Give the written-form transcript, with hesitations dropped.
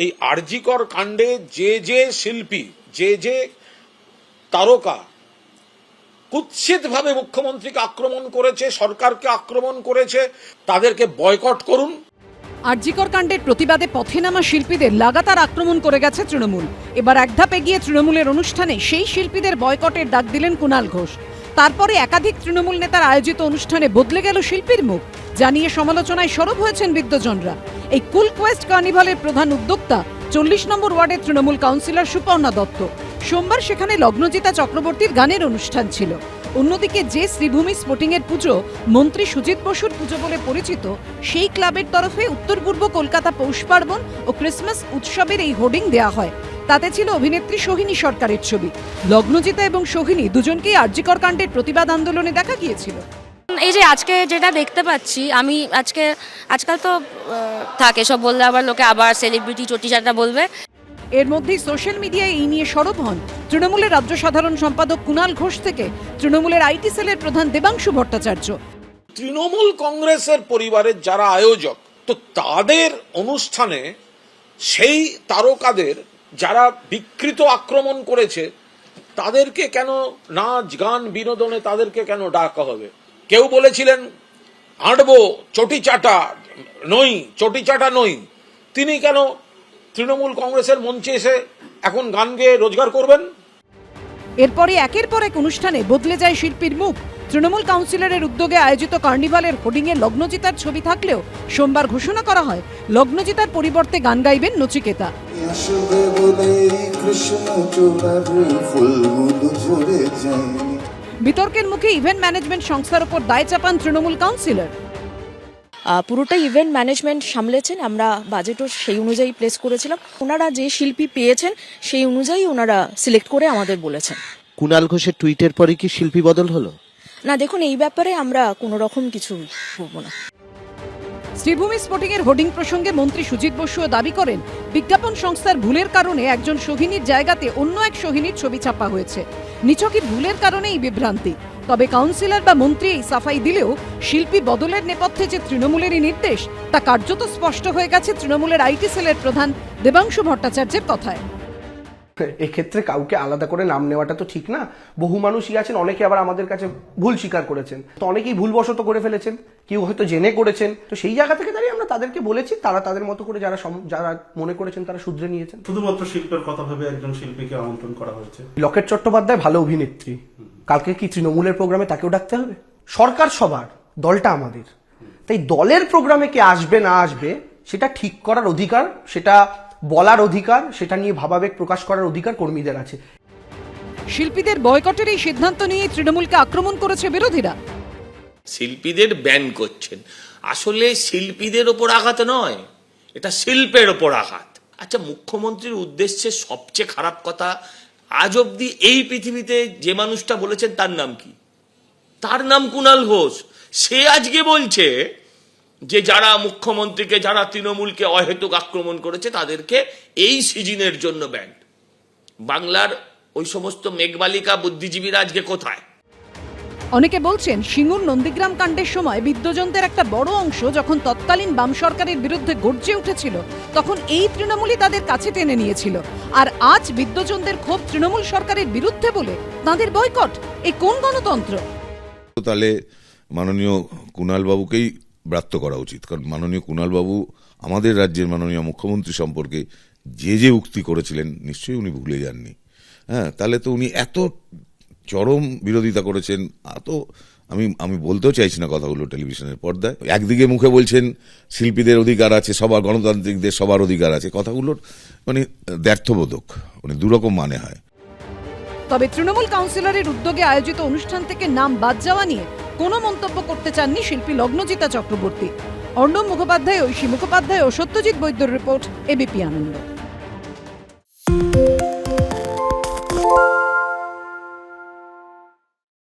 এই আরজিকর কাণ্ডে যে যে শিল্পী, যে যে তারকা কুৎসিতভাবে মুখ্যমন্ত্রীকে আক্রমণ করেছে, সরকারকে আক্রমণ করেছে, তাদেরকে বয়কট করুন। আরজিকর কাণ্ডের প্রতিবাদে পথে নামা শিল্পীদের লাগাতার আক্রমণ করে গেছে তৃণমূল। এবার এক ধাপ এগিয়ে তৃণমূলের অনুষ্ঠানে সেই শিল্পীদের বয়কটের ডাক দিলেন কুণাল ঘোষ। তারপরে একাধিক তৃণমূল নেতার আয়োজিত অনুষ্ঠানে বদলে গেল শিল্পীর মুখ, জানিয়ে সমালোচনায় সরব হয়েছেন বিদ্বজনরা। এই কুল কোয়েস্ট কার্নিভালের প্রধান উদ্যোক্তা 40 নম্বর ওয়ার্ডের তৃণমূল কাউন্সিলর সুপর্ণা দত্ত। সোমবার সেখানে লগ্নজিতা চক্রবর্তীর গানের অনুষ্ঠান ছিল। অন্যদিকে যে শ্রীভূমি স্পোর্টিং এর পুজো মন্ত্রী সুজিত বসুর পুজো বলে পরিচিত, সেই ক্লাবের তরফে উত্তর পূর্ব কলকাতা পৌষ পার্বণ ও ক্রিসমাস উৎসবের এই হোর্ডিং দেয়া হয়। তাতে ছিল অভিনেত্রী সোহিনী সরকারের ছবি। লগ্নজিতা এবং সোহিনী দুজনকেই আরজিকর কাণ্ডের প্রতিবাদ আন্দোলনে দেখা গিয়েছিল। এই যে আজকে যেটা দেখতে পাচ্ছি, আমি আজকাল তো থাকে সব বললে আবার লোকে আবার সেলিব্রিটি চটিচাটা বলবে। এর মধ্যেই সোশ্যাল মিডিয়ায় এই নিয়ে সরব হন তৃণমূলের রাজ্য সাধারণ সম্পাদক কুণাল ঘোষ থেকে তৃণমূলের আইটি সেলের প্রধান দেবাংশু ভট্টাচার্য। তৃণমূল কংগ্রেসের পরিবারের যারা আয়োজক, তো তাদের অনুষ্ঠানে সেই তারকাদের যারা বিকৃত আক্রমণ করেছে তাদেরকে কেন নাচ গান বিনোদনে তাদেরকে কেন ডাকা হবে? কেউ বলেছিলেন হাঁটবো চটিচাটা নই, তিনি কেন তৃণমূল কংগ্রেসের মঞ্চে এসে এখন গান গেয়ে রোজগার করবেন? এরপরে একের পর এক অনুষ্ঠানে বদলে যায় শিল্পীর মুখ। তৃণমূল কাউন্সিলরের উদ্যোগে আয়োজিত কার্নিভালের হোর্ডিংয়ে লগ্নজিতার ছবি থাকলেও সোমবার ঘোষণা করা হয় লগ্নজিতার পরিবর্তে গান গাইবেন নচিকেতা। বিতর্কের মুখে ইভেন্ট ম্যানেজমেন্ট সংস্থার উপর দায় চাপান তৃণমূল কাউন্সিলর। পুরোটা ইভেন্ট ম্যানেজমেন্ট সামলেছেন, আমরা বাজেটও সেই অনুযায়ী প্লেস করেছিলাম। ওনারা যে শিল্পী পেয়েছেন সেই অনুযায়ী ওনারা সিলেক্ট করে আমাদের বলেছেন। কুণাল ঘোষের টুইটের পরে কি শিল্পী বদল হলো? না, দেখুন, এই ব্যাপারে আমরা কোনো রকম কিছু বলবো না। শ্রীভূমি স্পোর্টিং এর হোর্ডিং প্রসঙ্গে মন্ত্রী সুজিত বসুও দাবি করেন বিজ্ঞাপন সংস্থার ভুলের কারণে একজন সোহিনীর জায়গাতে অন্য এক সোহিনীর ছবি ছাপা হয়েছে। নিছকই ভুলের কারণে এই বিভ্রান্তি। তবে কাউন্সিলর বা মন্ত্রী এই সাফাই দিলেও শিল্পী বদলের নেপথ্যে যে তৃণমূলেরই নির্দেশ তা কার্যত স্পষ্ট হয়ে গেছে তৃণমূলের আইটি সেলের প্রধান দেবাংশু ভট্টাচার্যের কথায়। এক্ষেত্রে কাউকে আলাদা করে নাম নেওয়াটা তো ঠিক না। বহু মানুষই আছেন, অনেকে আবার আমাদের কাছে ভুল স্বীকার করেছেন, তো অনেকেই ভুলবশত করে ফেলেছেন, কেউ হয়তো জেনে করেছেন। তো সেই জায়গা থেকে দাঁড়িয়ে আমরা তাদেরকে বলেছি, তারা তাদের মতো করে যারা মনে করেছেন তারা শুধরে নিয়েছেন। শুধুমাত্র শিল্পের কথা ভেবে একজন শিল্পীকে আমন্ত্রণ করা হয়েছে। লকেট চট্টোপাধ্যায় ভালো অভিনেত্রী, কালকে কি তৃণমূলের প্রোগ্রামে তাকেও ডাকতে হবে? সরকার সবার, দলটা আমাদের। তাই দলের প্রোগ্রামে কে আসবে না আসবে সেটা ঠিক করার অধিকার, সেটা বলার অধিকার, সেটা নিয়ে ভাবাবেগ প্রকাশ করার অধিকার কর্মীদের আছে। শিল্পীদের বয়কটের এই সিদ্ধান্ত নিয়ে তৃণমূলকে আক্রমণ করেছে বিরোধীরা। শিল্পীদের ব্যান করছেন, আসলে শিল্পীদের ওপর আঘাত নয়, এটা শিল্পের ওপর আঘাত। আচ্ছা, মুখ্যমন্ত্রীর উদ্দেশ্যে সবচেয়ে খারাপ কথা আজ অব্দি এই পৃথিবীতে যে মানুষটা বলেছেন তার নাম কি? তার নাম কুণাল ঘোষ। সে আজকে বলছে যে যারা মুখ্যমন্ত্রীকে, যারা তৃণমূলকে অহেতুক আক্রমণ করেছে তাদেরকে এই সিজনের জন্য ব্যান। বাংলার ওই সমস্ত মেঘবালিকা বুদ্ধিজীবীরা আজকে কোথায়? অনেকে বলছেন সিঙ্গুর নন্দীগ্রাম কাণ্ডের সময় বিদ্বজনদের একটা বড় অংশ যখন তৎকালীন বাম সরকারের বিরুদ্ধে গর্জে উঠেছিল তখন এই তৃণমূলই তাদের কাছে টেনে নিয়েছিল। আর আজ বিদ্বজনদের ক্ষোভ তৃণমূল সরকারের বিরুদ্ধে বলে তাদের বয়কট, এই কোন গণতন্ত্র? তাহলে মাননীয় কুণাল বাবুকেই ব্রাত্য করা উচিত, কারণ মাননীয় কুণাল বাবু আমাদের রাজ্যের মাননীয় মুখ্যমন্ত্রী সম্পর্কে যে উক্তি করেছিলেন নিশ্চয়ই উনি ভুলে যাননি। হ্যাঁ, তাহলে তো উনি এত চরম বিরোধিতা করেছেন, আমি বলতেও চাইছি না কথাগুলো টেলিভিশনের পর্দায়। একদিকে মুখে বলছেন শিল্পীদের অধিকার আছে, সবার, গণতান্ত্রিকদের সবার অধিকার আছে, কথাগুলোর মানে দ্ব্যর্থবোধক, মানে দুরকম মানে হয়। তবে তৃণমূল কাউন্সিলরের উদ্যোগে আয়োজিত অনুষ্ঠান থেকে নাম বাদ যাওয়া নিয়ে কোনো মন্তব্য করতে চাননি শিল্পী লগ্নজিতা চক্রবর্তী। অর্ণব মুখোপাধ্যায়, ঐশী মুখোপাধ্যায় ও সত্যজিৎ বৈদ্যর রিপোর্ট, এবিপি আনন্দ।